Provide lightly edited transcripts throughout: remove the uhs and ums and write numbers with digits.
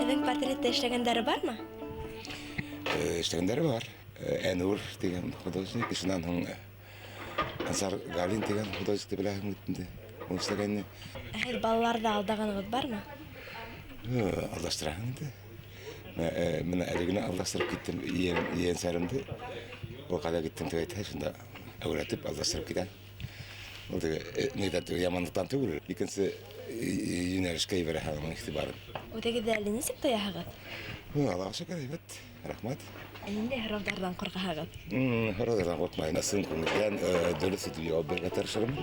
Һеҙҙең портретта эшләгәндәре бармы? Эшләгәндәре бар. Әнур деген художник, шунан һуң Ансар Галин деген художникты беләһең инде. Ул эшләгәнне. Һеҙ балаларҙы алдағанығыҙ бармы? Алдаштыраһың инде. Менә әле генә алдаштырып киттем ейәнсәремде. Ул када киттем дип әйтә, шунда әүрәтеп алдаштырып китә. Ул теге яманлыктан түгел, икенсе юнәлешкә ебәрәһең игътибарын. Үтегеҙҙе әле нисек тояһығыҙ? Аллаға шөкөр, әйбәт. Рәхмәт. Ниндәй һорауҙарҙан ҡурҡаһығыҙ? Һорауҙарҙан ҡурҡмайым. Ысын күңелдән дөрөҫ итеп яуап бирергә тырышырмын.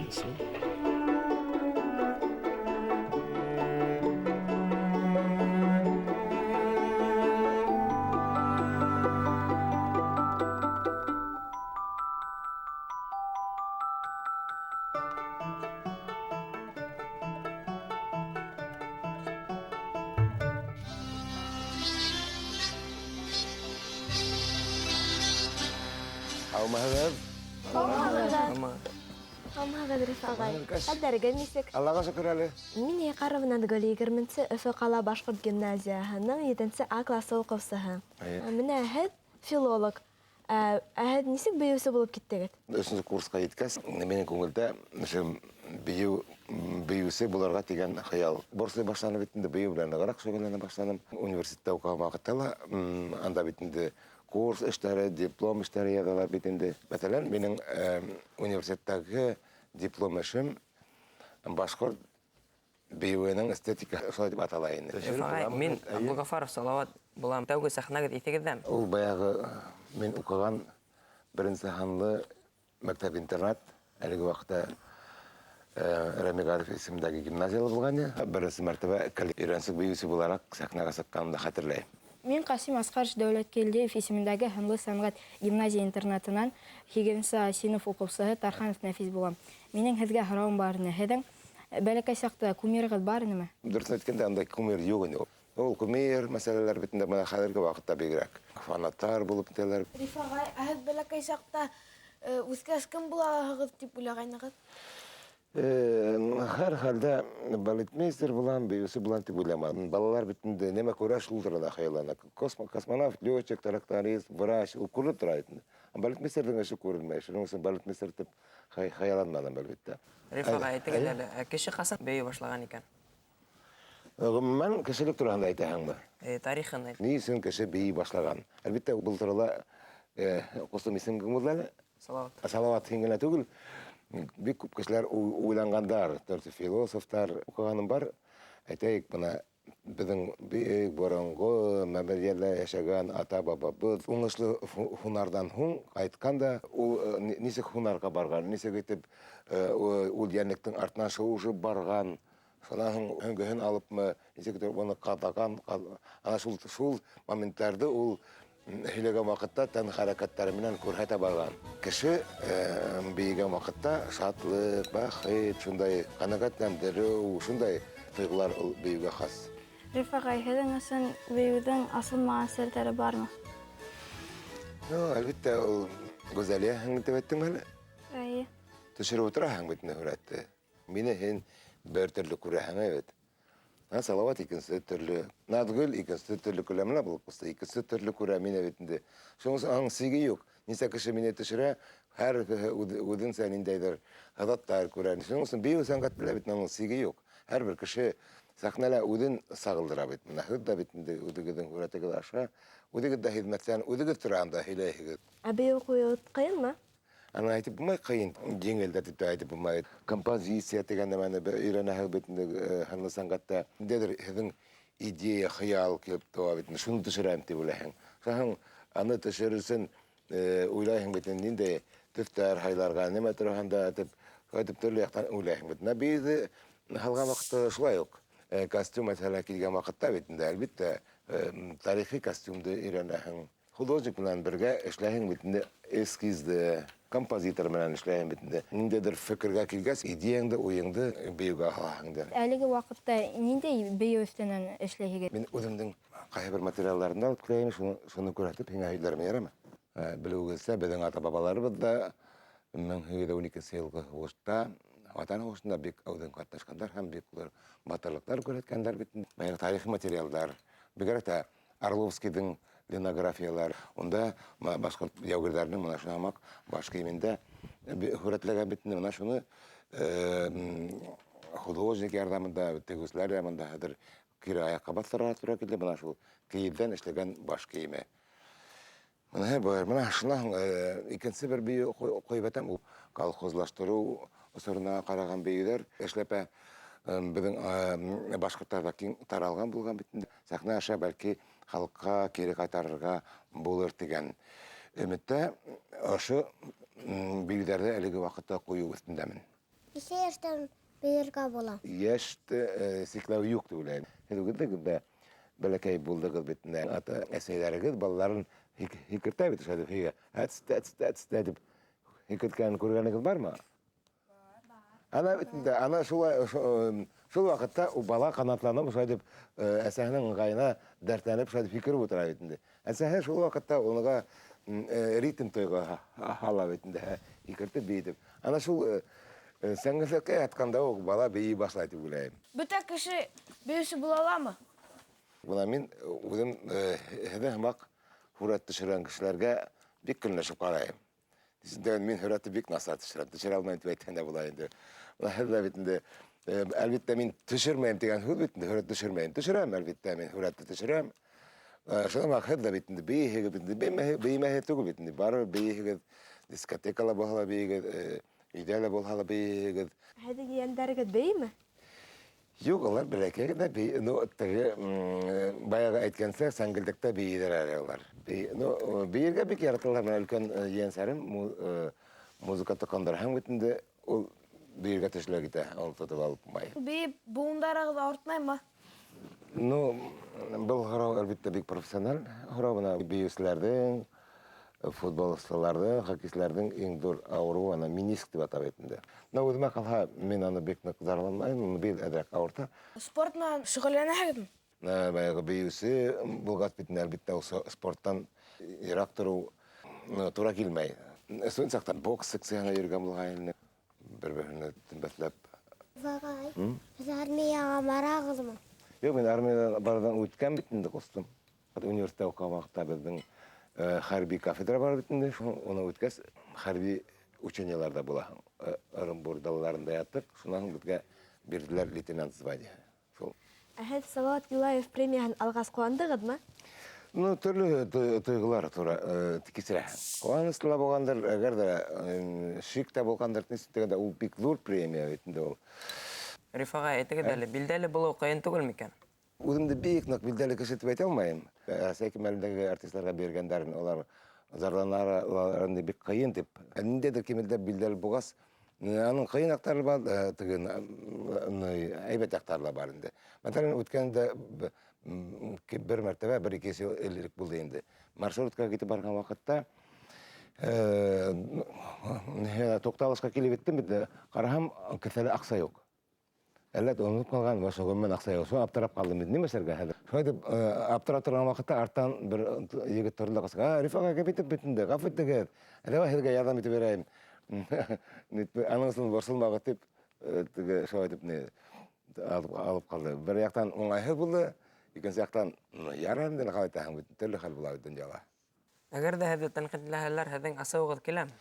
Алмаһығыҙ? Алмаһығыҙ, Риф ағай. Хәлдәрегеҙ нисек? Аллаға шөкөр әле. Мин Яҡаровна Гөл 20-нсе Өфө ҡала башҡорт гимназияһының 7-нсе А классы уҡыусыһы. Менә һеҙ филолог. Һеҙ нисек бейеүсе булып киттегеҙ? 3-нче курсҡа еткәс, минең күңелдә бейеүсе булырға тигән хыял. Борслый башланып бит инде, бейеү белән нығыраҡ шөғөлләнә башланым. Университетта уҡыған ваҡытта ла анда бит инде курс эштәре, диплом эштәре яҙалар бит инде. Мәҫәлән, минең университеттәге диплом эшем башҡорт бейеүенең эстетика, шулай дип атала инде. Мин Абдулғафаров Салауат булам. Тәүге сәхнәгеҙ иҫегеҙҙәме? Ул баяғы мин уҡыған 1-нсе һанлы мәктәп-интернат, әлеге ваҡытта Рәмиғариф исемендәге гимназияла булған. 1-нсе мәртәбә өйрәнсек бейеүсе булараҡ сәхнәгә сыҡҡанымды хәтерләйем. Мин Ҡасим Асҡаров Дәүләткилдиев исемендәге һынлы сәнғәт гимназия-интернатынан 8-нсе синиф уҡыусыһы Тарханов Нәфис булам. Минең һеҙгә һорауым бар ине. Һеҙҙең бәләкәй саҡта кумирығыҙ бар инеме? Дөрөҫөн әйткәндә, андай кумир юҡ ине. Ул кумир мәсьәләләр бит инде бына хәҙерге ваҡытта бигерәк фанаттар булып китәләр. Риф ағай, һеҙ бәләкәй саҡта үҫкәс кем булаһығыҙ дип уйлағайнығыҙ? Һәр хәлдә балетмейстер булам, бейеүсе булам тип уйламадым. Балалар бит инде нәмә күрә шул турала хыяллана. Космонавт, летчик, тракторист, врач, ул күреп тора инде. Балетмейстерҙең эше күренмәй. Шуның өсөн балетмейстер тип хыялланманым, әлбиттә. Риф ағай, әйтегеҙ әле, кеше ҡасан бейей башлаған икән? Ғөмүмән, кешелек тураһында әйтәһеңме? Тарихын әйт. Ни өсөн кеше бейей башлаған? Әлбиттә, был турала ҡустым исем кем булды әле? Салауат. Салауат һин генә түгел. Бик күп кешеләр уйланғандар, төртө философтар уҡығаным бар. Әйтәйек, бына беҙҙең бик боронғо мәмәлйәлә йәшәгән ата-бабабыҙ уңышлы һунарҙан һуң ҡайтҡан да, ул нисек һунарға барған, нисек итеп ул йәнлектең артынан шыуышып барған, шунан һуң һөңгөһөн алыпмы, нисек итеп уны ҡаҙаған, ана шул моменттарҙы ул һөйләгән ваҡытта тән хәрәкәттәре менән күрһәтә барған. Кеше бейегән ваҡытта шатлыҡ, бәхет, шундай ҡәнәғәтләндереү, шундай тойғолар ул бейеүгә хас. Риф ағай, һеҙҙең өсөн бейеүҙең асылмаған серҙәре бармы? Әлбиттә, ул гүзәлиәһең итеп әйттең әле. Әйе. Төшөрөп утыраһың бит һүрәтте. Мине һин бер төрлө күрәһең бит. Салауат икенсе төрлө, Наҙгөл икенсе төрлө күрә, был ҡусты икенсе төрлө күрә мине бит инде. Шуның сиге юҡ. Нисә кеше мине төшөрә, һәр үҙенсә ниндәйҙер һыҙаттар күрә. Шуның өсөн бейеү сәнғәтендә бит уның сиге юҡ. Һәр бер кеше сәхнәлә үҙен сағылдыра бит. Һеҙ дә бит инде үҙегеҙҙең һүрәтегеҙ аша, үҙегеҙ дә хеҙмәтсән, үҙегеҙ тураһында һөйләйһегеҙ. Ә бейеү ҡуйыу ҡыйынмы? Аны әйтеп булмай, ҡыйын. Еңел дә тип әйтеп булмай. Композиция дигән нәмәне өйрәнәһең бит инде һынлы сәнғәттә. Ниндәйҙер һеҙҙең идея, хыял килеп тыуа бит. Шуны төшөрәм тип уйлайһың. Шуның аны төшөрөр өсөн уйлайһың бит ниндәй төҫтәр һайларға, нимә тураһында әйтеп төрлө яҡтан уйлайһың бит. Бейеүҙе һалған ваҡытта шулай уҡ. Костюм мәсьәлә килгән ваҡытта бит инде, әлбиттә, тарихи костюмды өйрәнәһең. Художник менән бергә эшләһең бит инде, эскизды, композитор менән эшләйем бит инде. Ниндәйҙер фекергә килгәс, идеяңды, уйыңды бейеүгә һалаһың инде. Әлеге ваҡытта ниндәй бейеү өҫтөнән эшләйһегеҙ? Мин үҙемдең ҡайһы бер материалдарымды алып киләйем, шуны күрһәтеп һиңә һөйләрмен, яраймы? Белеүегеҙсә, беҙҙең ата-бабаларыбыҙ да 1912 йылғы һуғышта, Ватан һуғышында бик әүҙем ҡатнашҡандар һәм бик батырлыҡтар күрһәткәндәр бит. Тарихи материалдар, бигрәк тә Орловскийдың линографиялары, онда башкорт яугирләренең менә шунамак баш киемендә хүрәтләгән битне менә шуны художник ярдәмендә, тегүсләр ярдәмендә хәзер кире аякка бастырырга туры килде, менә шул киемдән эшләгән баш киеме. Менә шуннан икенче бер бию куеп әтәм, ул колхозлаштыру усырына караган биюләр эшләпә безнең башкортларда киң таралган булган бит инде. Сәхнә аша бәлки халыкка кире кайтарырга булыр дигән өметтә ошо биюләрне әлеге вакытта кую өстендәмен. Ничә яшьтән биергә була? Яшьте сикләү юк дип уйлыйм. Хәзергә бәләкәй булдыгыз бит инде. Ата әсәйләрегез балаларын хикертә бит шәдә фига. Әтс дип хикерткән күргәнегез бармы? Ана шул вакытта у бала канатланып шулай дип әсәһенең ыңгайына дәртләнеп шулай дип фикер утыра бит инде. Әсәһе шул вакытта уныга ритм тойга hala бит инде. Хикертеп бит. Ана шул сәнгатькә ятканда ул бала бии башлай дип уйлыйм. Бөтә кеше биюсе була аламы? Бuna мин үзем һәммәк хүрәт төшергән кешеләргә бик көнләшеп карайм. Дисендә мин хүрәтне бик насат төшерә алмыйм дип әйткәндә була инде. Һәдә бит инде әлбәттә мин төшермәйм дигән һүз бит инде хүрәт төшермәйм. Төшерәм әлбәттә мин хүрәтне төшерәм. Шуңа һәдә бит инде бейһеге бит инде беймәһе түгел бит инде. Бары бейһеге дискотекала булһа бейһеге, идәлә булһа бейһеге. Хәзер ендәргә бейме? Юк, алар бәләкәй генә бей, ну теге баягы әйткәнсә, сәнгелдектә бейдер алар. Ну бейергә бик яраталар, менә өлкән янсәрем музыка токандырһаң бит инде ул бейергә төшләр китә, ул тотып алып май. Бейеп буындарыгыз артмаймы? Ну был һорау әлбәттә бик профессиональ һорау, менә биюсләрдең, футболистларның, хоккейчыларның иң зур авыруы аны миниск дип атап әйтелде. Но үземә калһа, мин аны бик нык зарланмайм, бил әдрәк авырта. Спорт менән шөгыльләнәһегезме? Баягы биюсе булгас бит әлбәттә ул спорттан ерак тору туры килмәй. Соң сактан бокс секциясына йөргән булган бер-берне төнбәтләп. Вагай. Армияга барагызмы? Юк, мин армиядан бардан үткән бит инде костым. Университетта укыган вакытта безнең хәрби кафедра бар бит инде. Уны үткәс хәрби учениеларда була. Оренбур далларында яттык. Шуннан безгә бирделәр лейтенант звание. Шул. Һез Салават Юлаев премияһын алгас куандыгызмы? Ну, төрле тойгылар туры кисерә. Куанычлы булгандыр, әгәр дә шиктә булгандыр, нисектә ул бик зур премия бит инде ул. Рифага әйтегез әле, билдәле булу кыен түгел микән? Үземде бик нык билдәле кеше дип әйтә алмыйм. Сәки мәлдәге артистларга бергәндәрен, алар зарланаларын бик кыен дип. Ниндәдер кимәлдә билдәле булгас, аның кыен актары бар, тиген әйбәт актарлар бар инде. Мәсәлән, үткәндә бер мәртәбә, бер-ике ел элек булды инде. Маршруткага китеп барган вакытта тукталышка килеп иттем бит, караһам, кесәле акса юк. Әллә онып калган, башы гоммен акса юк. Шуңа аптырап калдым бит, нимә эшләргә хәзер? Шулай дип аптырап торган вакытта арттан бер егет торды кызга, Рифага кепитеп битенде, гафу итегез. Әле һезгә ярдәм итеп берәйем. Анысын борсылмагы дип, теге шулай дип не алып калды. Бер яктан уңайһыз булды, икенче яктан ярам дип кайтаһың бит, төрле хәл була бит дөньяда. Әгәр дә һеҙҙе тәнҡитләһәләр, һеҙҙең асыуығыҙ киләме?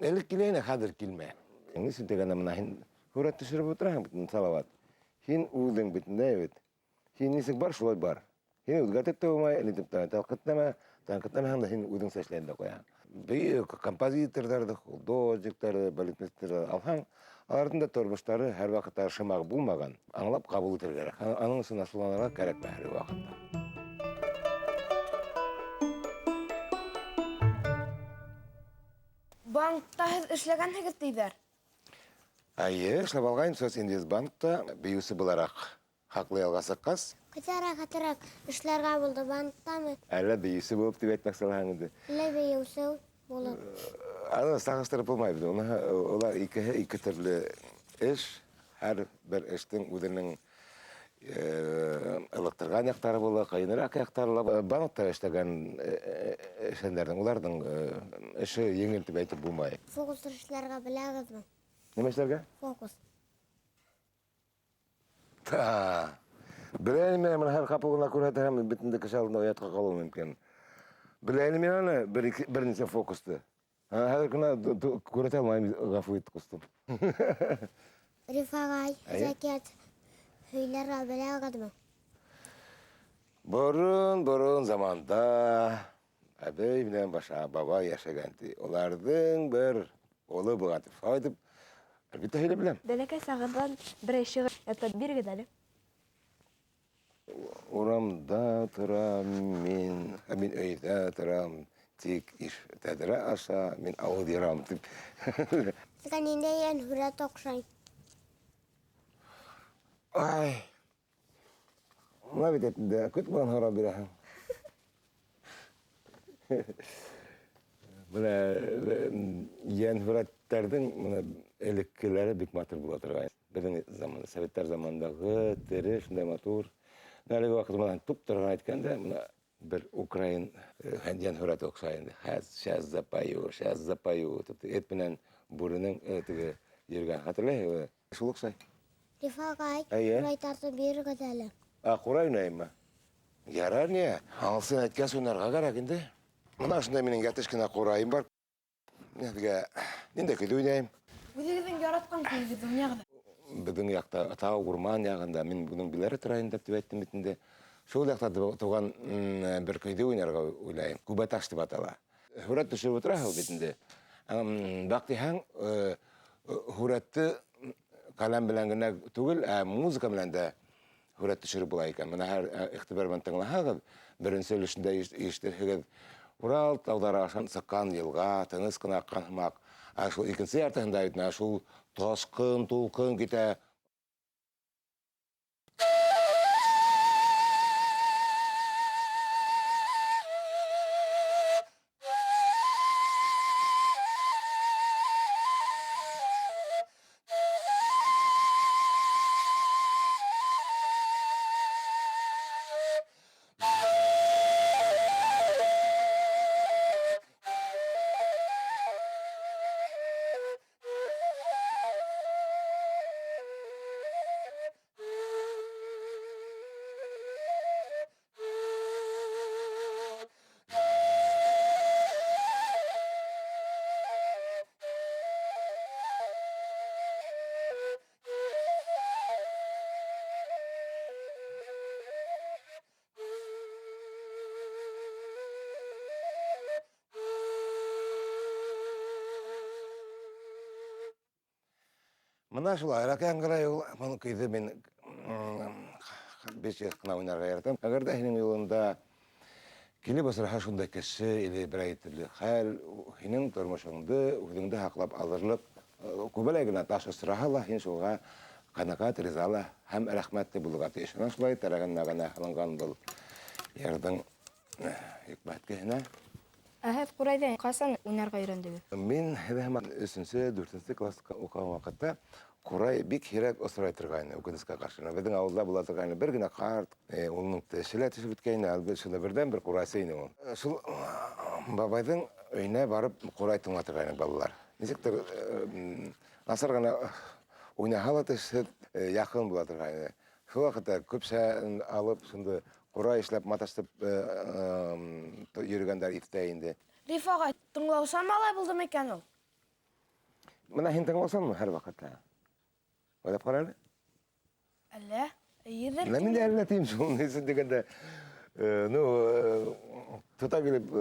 Элек киләйне, хәзер килмә. Нисен дигәндә менә һин хүрәт төшереп утыраһың бит, Салават. Һин үҙең бит инде бит. Һин нисек бар, шулай бар. Һин үҙгәртеп тә булмай, нитеп тә тәнҡитләмәһәң дә һин үҙең эшләйһең дә ҡуяһың. Бөйөк композиторҙарҙы, художниктарҙы, балетмейстерҙарҙы алһаң, аларҙың да тормоштары һәр ваҡытта шымақ булмаған. Аңлап ҡабул итергә кәрәк. Аның өсөн асыуланырға кәрәкмәй һәр ваҡытта. Банкта һеҙ эшләгәнһегеҙ тиҙәр. Әйе, эшләп алғайым, сөз Инвестбанкта биюсе булараҡ хаҡлы ялға сыҡҡас, Кытараҡ эшләргә булды банктамы? әллә биюсе булып тип әйтмәксе лаһың инде. Әллә бейеүсе булып? Аны сағыштырып булмай бит. Улар ике төрлө эш, һәр бер эштең үҙенең ылыҡтырған яҡтары була, ҡыйыныраҡ яҡтары. Банкта эшләгән эшендәрҙең, уларҙың эше еңел тип әйтеп булмай. Фокус эшләргә беләгеҙме? Нимә эшләргә? Фокус. Bileyim ben her kapıgına kuratan bütünde kış aldığında oyatqa kalım mümkün. Bileyim yani birinci fokustu. Her gün kuratamayım gafı et kustum. Rifagay, Zakiat, höyler abele algadım. Burun zamanda abey bilen başa baba yaşagandı. Olardan bir oğlu buğadı. Faydıp elbette öyle bilem. Бәләкәй сағырдан бір әшіғі әтті бір гедәлі. Uramda tıram min öyde tıram. Tik iş tedre aşa min ağud yaram. Kaninde yen hura tokşay. Ay. Ma bitet de kut ban hara birahım. Buna yen hüretlerden buna elekkileri bik matır bulatır. Bizim zamanında, Sovetler zamanındaki teri, şunday motor. Nәлеге вакыт менән туп торган әйткәндә, менә бер Украин һәндән хөрәт окшайынды. Сейчас запою. Эт белән бүренең теге йөргән хәтерләй, шул окшай. Rifagay, Әйе. huray tartı bir gıdalı. Курай уйнаймы? Ярар не? Алсын әйткән суйнарга кирәк инде. Менә шунда минең ятышкына курайым бар. Нәтиҗә, нинди көйдә уйнайм. Үзегезнең яраткан көйгез уйнагыз. Біздің яқта тау урман яғында мен бүгін білері тұрайын деп әйттім бетінде. Сол яқта туған бір көйде ойнарға ойлайым. Күбәташ деп атала. Хүрәт түсіп отыра ол бетінде. Бақтиһаң хүрәтті калам белән генә түгел, музыка белән дә хүрәт төшереп була икән. Менә һәр игътибар белән тыңлаһагыз, беренче өлешендә ишетәһегез. Урал тауҙары ашан сыҡҡан йылға, тыныс ҡына аҡҡан һымаҡ. Шул икенсе яртыһында бит шул тасҡын, тулҡын китә. Мына шулай ракаңгырай ул, моны көйҙө мин 5 йылға уйнарға яратам. Әгәр дә һинең юлында килеп осраһа шундай кеше или бер әйтерлек хәл, һинең тормошыңды үҙеңде һаҡлап алырлык күбәләй генә таш осраһа ла, һин шуға ҡәнәғәт, риза һәм рәхмәтле булырға тейеш. Шулай тәрәгәннә генә һалынған был ярҙың хикмәткеһенә. Һеҙ ҡурайҙа ҡасан уйнарға өйрәндегеҙ? Мин 3-4 класска уҡыған ваҡытта ҡурай бик һирәк осрай торғайны, үкенескә ҡаршы. Беҙҙең ауылда була торғайны бер генә ҡарт, уның теше лә төшөп бөткәйне, әлбәттә шунда берҙән бер ҡурайсы ине ул. Шул бабайҙың өйөнә барып ҡурай тыңлатырғайны балалар. Нисектер насар ғына уйнаһа ла тешһеҙ яҡын була торғайны. Шул ваҡытта күпсә алып шунда ҡурай эшләп маташтып йөрөгәндәр иҫтә инде. Рифагай, тыңлаусан малай булдымы икән ул? Менә һин тыңлаусанмы һәр ваҡытта? Ойлап ҡара әле. Әллә? Эйҙер. Менә мин дә әллә тием шул, нисек дигәндә, тота килеп,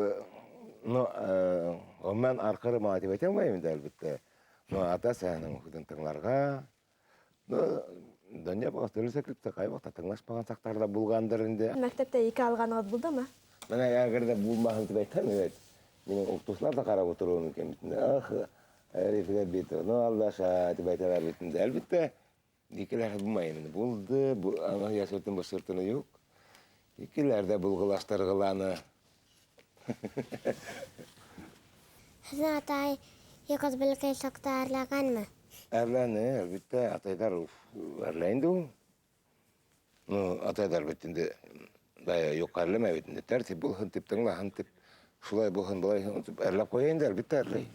ғөммән арҡыры мала тип әйтә алмайым инде, әлбиттә. Ата-әсәһенең һүҙен тыңларға, донъя бағас төрлөсә килеп тә, ҡай ваҡытта тыңлашмаған саҡтарҙа булғандыр инде. Мәктәптә 2 алғанығыҙ булдымы? Менә әгәр дә булмаһын тип әйтһәм, минең уҡытыусылар да ҡарап ултырыуы мөмкин бит. Ах, Рифгә бит, алдаша тип әйтәләр бит инде. Әлбиттә, икеләр булмай инде. Булды, яшәтен башыртыны юҡ. Икеләр дә булғылаштырғыланы. Һеҙҙең атай йығыҙ бәләкәй саҡта әрләгәнме? Әрләне, әлбиттә, атайҙар әрләй инде ул. Атайҙар бит инде юҡ әрләмәй бит инде. Тәртип булһын тип, тыңлаһын тип, шулай булһын, былай тип әрләп ҡуя инде, әлбиттә әрләй.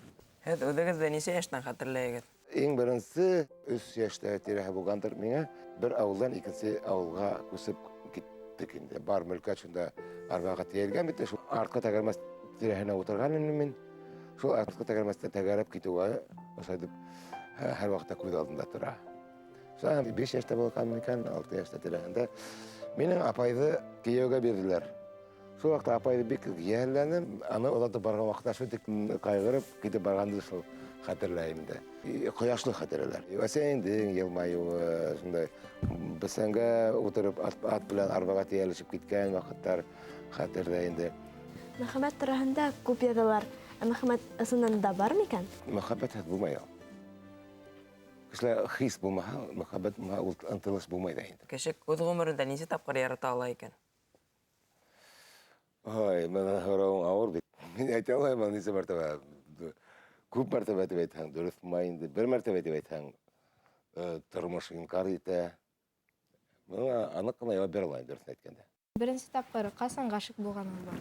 Һеҙ үҙегеҙҙе нисә йәштән хәтерләйегеҙ? ең бірінші 3 yaşta тирәһе булгандыр миңа бір ауылдан икенче ауылга күсеп киттек инде. Бар мүлкә шунда арбага тиелгән бит, шул артка тәгәрмәс тирәһенә утырган мин. Шул артка тәгәрмәстән тәгәрәп китүгә ошай дип һәр вакытта күз алдында тора. Шуңа 5 yaşta булган микән, 6 yaşta тирәһендә минең апайды кияүгә бирделәр. Шул вакытта апайды бик яһәлләнеп, аны олата барган вакытта шул тик кайгырып китеп барганды шул хәтерләйм дә. Кояшлы хәтерләр. Әсәйнең елмаюы, шундай бесәнгә утырып ат белән арбага тиялешеп киткән вакыттар хәтерләйм дә. Мөхәммәд тураһында күп язалар. Мөхәммәд ысыннан да бар микән? Мөхәббәт булмай. Кешеләр хис булмаһа, мөхәббәт ул ынтылыш булмай да инде. Кеше үҙ ғүмерендә нисә тапҡыр ярата ала икән? Ой, менә һорауың ауыр бит. Мин әйтә алмайм, нисә мәртәбә. Күп мәртәбә дип әйтһәң, дөрес булмай инде. Бер мәртәбә дип әйтһәң, тормыш инкар итә. Менә анык кына яуап бирә алмайм, дөресен әйткәндә. Беренче тапкыр касан гашык булганың бар?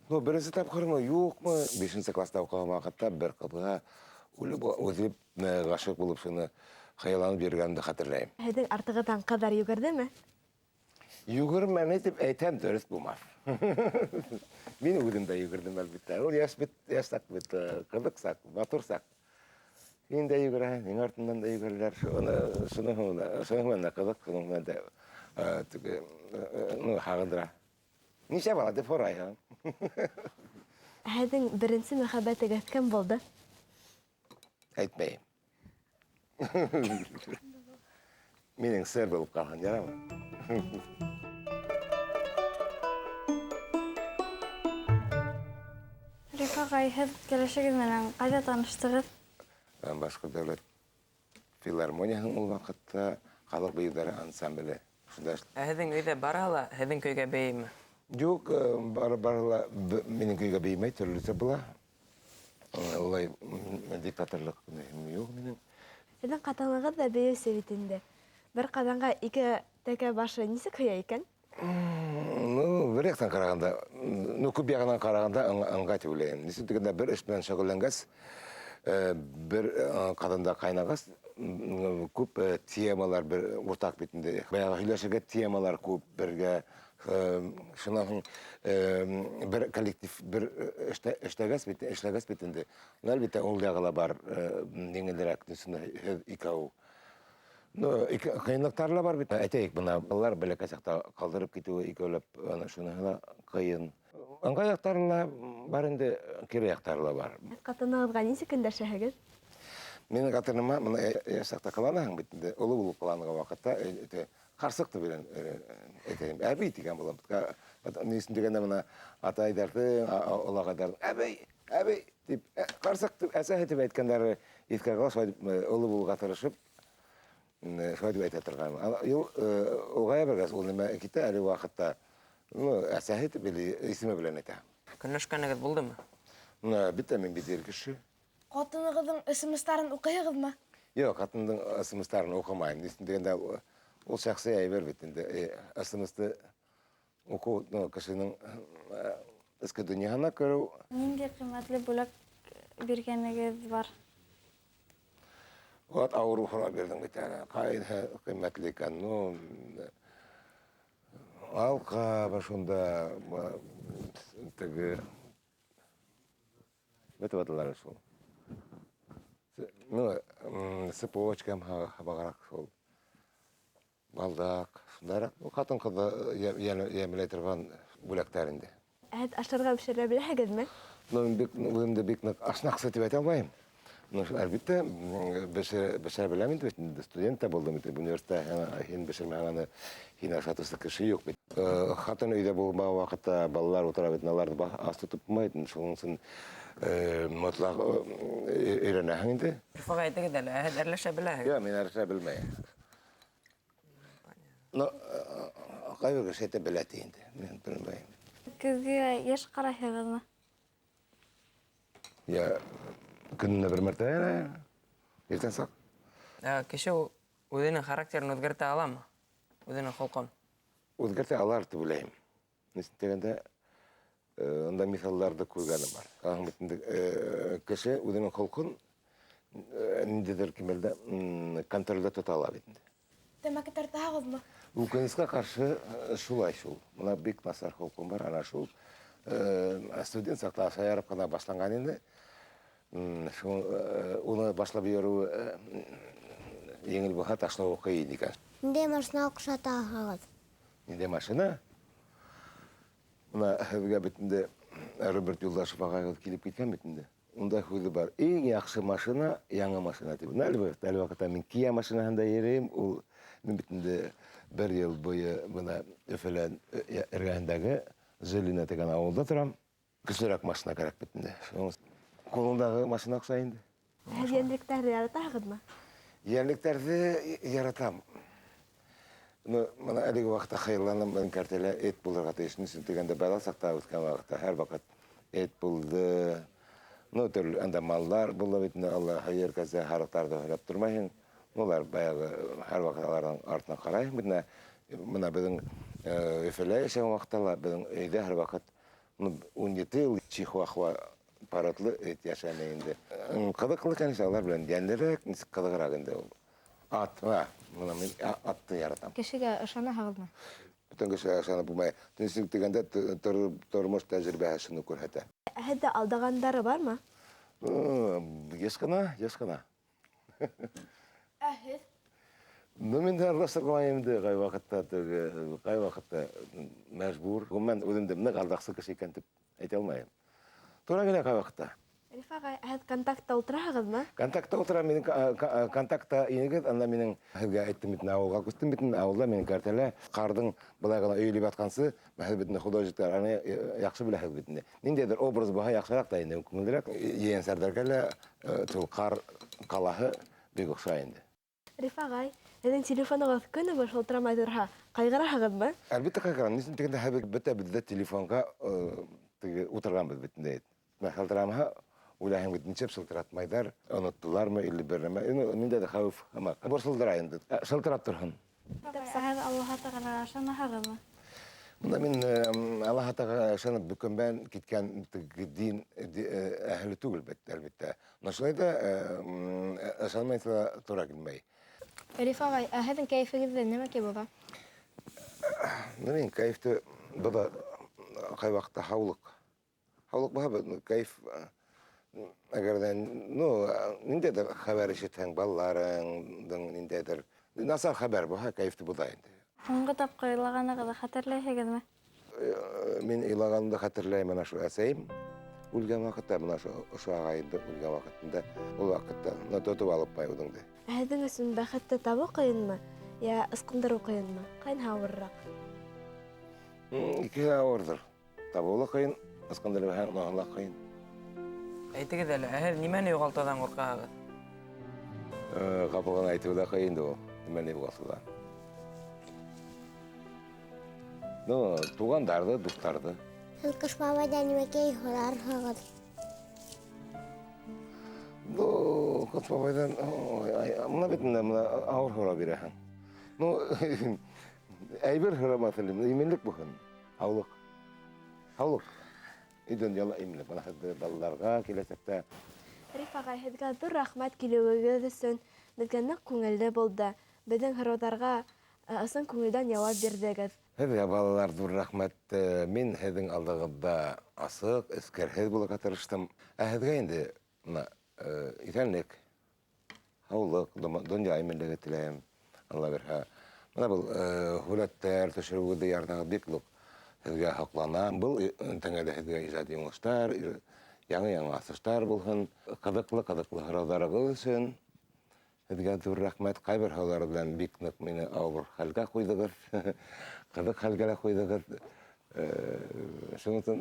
Ну, беренче тапкырмы, юкмы? 5 класста укыган вакытта бер кызга үзе гашык булып шуны хыялланып йөргәнде хәтерләйм. Һеҙҙең артығыҙҙан ҡыҙҙар йүгерҙеме? Йүгермәне дип әйтәм, дөрес булмаҫ. Мин үҙем дә йүгерҙем, әлбиттә. Ул йәш саҡ бит, ҡыҙыҡ саҡ, матур саҡ. Һин дә йүгерәһең, һиң артынан да йүгерәләр. Шуның менән дә ҡыҙыҡ, шуның менән дә һағындыра. Нисә бала дип һорайһың? Һеҙҙең беренсе мөхәббәтегеҙ кем булды? Әйтмәйем. Минең сер булып ҡалһын, ярамы? Рифа ағай, һеҙ килешегеҙ менән ҡайҙа таныштығыҙ? Башҡорт дәүләт филармонияһының ул ваҡытта халыҡ бейеүҙәре ансамбле. Һеҙҙең өйҙә бараһы ла һеҙҙең көйгә бейейме? Юк, барыла минең көйгә беймәй, төрлөсә була. Улай диктаторлык юк минең. Һеҙҙең ҡатынлығыҙ да бейеүсе бит инде. Бер ҡаҙанға 2 тәкә башы нисек һөйә икән? Бер яҡтан ҡарағанда, күп яғынан ҡарағанда ыңғай тип уйлайым. Нисек дигәндә, бер эш менән шөғөлләнгәс, бер ҡаҙанда ҡайнағас, күп темалар бер уртаҡ бит инде. Баяғы һөйләшергә темалар күп бергә. Шунан һуң бер коллектив бер эшләгәс бит инде. Әлбиттә, ул яғы ла бар, еңелерәк, һеҙ икәү. Ҡыйынлыҡтар ла бар бит. Әйтәйек, бына балалар бәләкәй саҡта ҡалдырып китеүе икәүләп, шуныһы ла ҡыйын. Ыңғай яҡтары ла бар инде, кире яҡтары ла бар. Ҡатынығыҙға нисек өндәшәһегеҙ? Минең ҡатыныма, бына йәш саҡта ҡыланаһың бит инде, оло булып ҡыланған ваҡытта, ҡарсыҡты белән әйтәйем, әбей тигән булам. Нисен дигәндә бына атайҙарҙың, олағайҙарҙың, әбей, тип, ҡарсыҡ әсәһе тип әйткәндәре иҫкә ала, шулай оло булыуға тырышып, шулай дип әйтә торғайным. Улғая бергәс, ул нимә китә әле ваҡытта, әсәһе тип исеме белән әйтә. Көнләшкәнегеҙ булдымы? Бит мин бит ир кеше. Ҡатынығыҙҙың ысымыстарын уҡыйһығыҙмы? Юҡ, ҡатындың ысымыстарын уҡымайым. Нисен дигәндә, ул шәхси әйбер бит инде. Ысымысты уҡыу кешенең эске донъяһына кереү. Ниндәй ҡиммәтле бүләк биргәнегеҙ бар? Вот ауыр һорау бирҙең бит әле. Ҡайҙа ҡиммәтле икән? Алҡа шунда теге бөтә ваталар шул. Цепочкам һабағараҡ шул. Балдаҡ, шундараҡ. Ҡатын-ҡыҙҙы йәмләй торған бүләктәр инде. Һеҙ ашарға бешерә беләһегеҙме? Үҙемде бик ныҡ ашнаҡсы тип әйтә алмайым. Әлбиттә, бешерә беләм инде, студент та булдым инде. Университетта һин бешермәгән, һин ашатыусы кеше юҡ бит. Хатын өйҙә булмаған ваҡытта балалар утыра бит, аларҙы ас тотоп булмай. Шуның өсөн мотлаҡ өйрәнәһең инде. Рифаға әйтегеҙ әле, һеҙ әрләшә беләһегеҙ? Юҡ, мин әрләшә белмәйем. Ҡайбер кеше әйтә белә ти инде, мин белмәйем. Көҙгө йәш ҡарайһығыҙмы? Көнөнә бер мәртәбә, иртән саҡ. Кеше үҙенең характерын үҙгәртә аламы? Үҙенең холҡон? Үҙгәртә алар тип уйлайым. Нисек дигәндә, унда миҫалларҙы күргәнем бар. Кеше үҙенең холҡон Ниндидер кимелде контрольда тота ала бит. Тәмәке тартаһығыҙмы? Үкенескә каршы шулай шул. Мына бик насар холкум бар, ана шул. Студент сакта саярып кына башланган инде. Уны башлап йөрү еңел булһа ташлау кыйын икән. Нинди машина укшатаһығыҙ? Нинди машина? Мына һеҙгә бит инде Роберт Юлдашев ағайығыҙ килеп киткән бит инде. Унда һүҙе бар. Иң яҡшы машина яңы машина тип. Әлбәттә, әле ваҡытта мин Kia машинаһында йөрөйөм. Ул мин бит инде 1 йыл буйы бына Өфөлә эргәһендәге Зелина дигән ауылда торам. Көслөрәк машина кәрәк бит инде. Ҡулындағы машина оҡшай инде. Һеҙ йәнлектәрҙе яратаһығыҙмы? Йәнлектәрҙе яратам. Мына әлеге ваҡытта хыйырланам, мен кәртәлә эт булырға тейешмен дигәндә бала саҡта үткән ваҡытта һәр ваҡыт эт булды. Төрлө анда малдар була бит инде, Алла һәйер кәсә һарыҡтарҙы һөйләп тормайһың. Улар баяғы һәр ваҡыт аларҙың артынан ҡарайһың бит инде. Мына беҙҙең Өфөлә йәшәгән ваҡытта ла беҙҙең өйҙә һәр ваҡыт 17 йыл чихуахуа паротлы эт йәшәне инде. Ҡыҙыҡлы, конечно, алар белән йәнлерәк, нисек ҡыҙығыраҡ инде ул. Ат, мына мин атты яратам. Кешегә ышанаһығыҙмы? Бөтөн кеше ышанып булмай. Нисек дигәндә тормош тәжрибәһе шуны күрһәтә. Һеҙҙә алдағандары бармы? Йыш ҡына, йыш ҡына. Һеҙ? Мин дә аралашырға инде ҡай ваҡытта мәжбүр. Мен үҙемде ныҡ алдаҡсы кеше икән тип әйтә алмайым. Тура генә ҡай ваҡытта. Риф ағай, һеҙ контактта ултыраһығыҙмы? Контактта ултырам, минең контактта инегеҙ, анда минең һеҙгә әйттем бит, ауылға күстем бит, ауылда минең кәртәлә ҡарҙың былай ғына өйөлөп ятҡансы, һеҙ бит художниктар аны яҡшы беләһеҙ бит. Ниндәйҙер образ булһа яҡшыраҡ та инде, күңеллерәк. Ейәнсәрҙәргә лә шул ҡар ҡалаһы бик оҡшай инде. Риф ағай, һеҙҙең телефонығыҙ көнө буш ултырамай торһа, ҡайғыраһығыҙмы? Әлбиттә ҡайғырам. Нисек дигәндә, һәр бөтә телефонға ултырғанбыҙ бит инде. Шылтырамаһа, уйлайһың бит, нисек шылтыратмайҙар, оноттолармы, или бернәмә. Миндә лә хәүеф һамаҡ. Бер шылтырай инде. Шылтырап торһон. Һеҙ Аллаһа Тәғәләгә ышанаһығыҙмы? Бында мин Аллаһ Тәғәләгә ышанып бөкөнбән киткән дин әһеле түгел бит, әлбиттә. Шулай да ышанмайса тура килмәй. Риф ағай, һеҙҙең кәйефегеҙҙә нәмәкәй була? Мин кәйефте бында ҡай ваҡытта һаулыҡ. Һаулыҡ булһа, кәйеф әгәр ҙә ниндәйҙер хәбәр ишетһәң, балаларыңдың ниндәйҙер насар хәбәр булһа, кәйефте боҙа инде. Һуңғы тапҡыр илағанығыҙҙы хәтерләйһегеҙме? Мин илағанымды хәтерләйем, ана шу әсәйем үлгән ваҡытта, мына ошо ағайымды үлгән ваҡытында, ул ваҡытта тотоп алып бай үҙеңде. Һеҙҙең өсөн бәхетте табыу ҡыйынмы? Йә ысҡындырыу ҡыйынмы? Ҡайһыһы ауырыраҡ? Икеһе ауырҙыр. Табыу ла ҡыйын, ысҡындырыу ла ҡыйын. Әйтегеҙ әле, һеҙ нимәне юғалтауҙан ҡурҡаһығыҙ? Ҡапыл ғына әйтеү ҙә ҡыйын ул, нимәне юғалтыуҙан. Туғандарҙы, дуҫтарҙы. Һеҙ ҡыш бабайҙа нимәкәй һорарһығыҙ? Ҡыш бабайҙан, мына бит ауыр һорау бирәһең. Әйбер һорамаҫ әле, именлек булһын. Һаулыҡ. Һаулыҡ. Өйҙән яла именлек. Бына һеҙҙе балаларға киләсәктә. Риф ағай, һеҙгә ҙур рәхмәт килеүегеҙ өсөн. Беҙгә ныҡ күңелле булды. Беҙҙең һорауҙарға ысын күңелдән яуап бирҙегеҙ. Һеҙгә, балалар, ҙур рәхмәт. Мин һеҙҙең алдығыҙҙа асыҡ, эскәрһеҙ булырға тырыштым. Ә һеҙгә инде иҫәнлек, һаулыҡ, донъя именлеге теләйем. Алла бирһә. Бына был һүрәттәр төшөрөүегеҙҙе ярҙағыҙ бик ҙур. Һеҙгә һоҡлана. Был тәңгәлә һеҙгә ижади уңыштар, яңы асыштар булһын. Ҡыҙыҡлы һорауҙарығыҙ өсөн һеҙгә ҙур рәхмәт. Ҡайбер һорауҙар белән бик ныҡ мине ауыр хәлгә ҡуйҙығыҙ, ҡыҙыҡ хәлгә лә ҡуйҙығыҙ. Шуның өсөн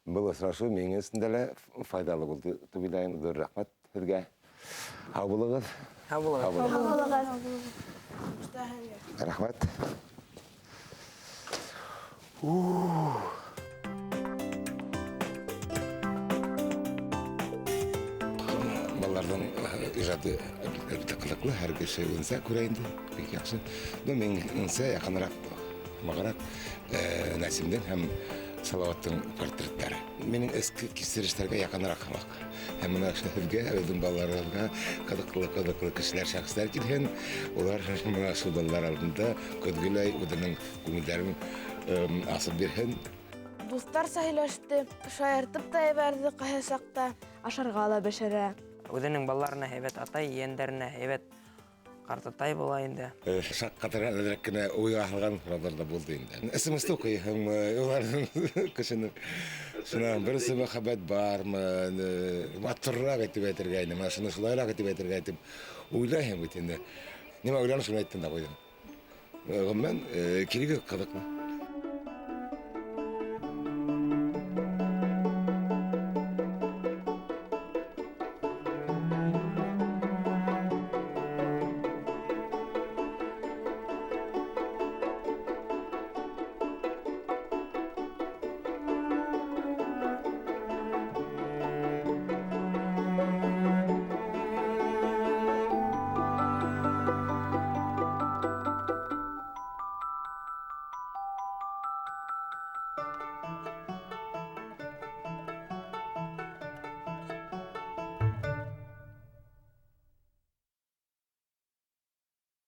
был осрашыу минең өсөн дә лә файҙалы булды тип уйлайым. Ҙур рәхмәт һеҙгә. Һау булығыҙ. Һау булығыҙ. Рәхмәт. Балаларҙың ижады әлбиттә ҡыҙыҡлы, һәр кеше үҙенсә күрә инде, бик яҡшы. Минеңсә яҡыныраҡ, мағыраҡ Нәсимдең һәм Салаваттың портреттері. Менің эски кистериштерге якынырақ хамақ. Һәм мына шәһәргә, өзім балаларга кадыклы кешеләр шәхесләр килгән. Олар мына судаллар алдында көтгеләй үзенең күңелләрен асып биргән. Дустар саһилашты, шаяртып та ебәрде кайсакта. Ашарға ла бешерә. Үзенең балаларына һәйбәт атай, ейәннәренә һәйбәт картатай була инде. Шак катырга элек кенә уйга алган фразалар булды инде. Эсеместе укый һәм уларның кешенең шуна берсе мәхәббәт бармы, матуррак итеп әйтергә иде, менә шуны шулайрак итеп әйтергә итеп уйлайм бит инде. Нимә уйланып шуны әйттем дә куйдым. Гомумән, кирәк кадыклы.